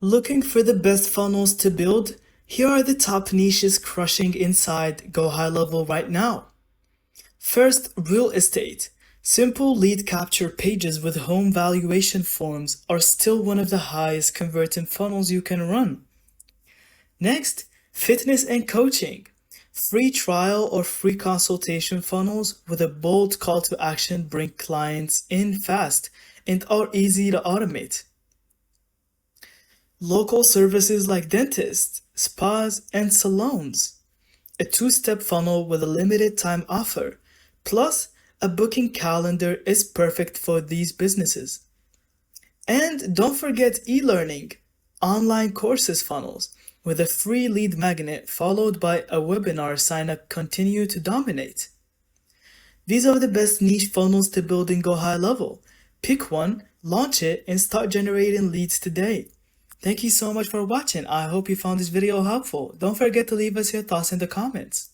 Looking for the best funnels to build? Here are the top niches crushing inside GoHighLevel right now. First, real estate. Simple lead capture pages with home valuation forms are still one of the highest converting funnels you can run. Next, fitness and coaching. Free trial or free consultation funnels with a bold call to action bring clients in fast and are easy to automate. Local services like dentists, spas, and salons. A two-step funnel with a limited time offer, plus a booking calendar is perfect for these businesses. And don't forget e-learning, online courses funnels with a free lead magnet followed by a webinar sign-up continue to dominate. These are the best niche funnels to build in GoHighLevel. Pick one, launch it, and start generating leads today. Thank you so much for watching. I hope you found this video helpful. Don't forget to leave us your thoughts in the comments.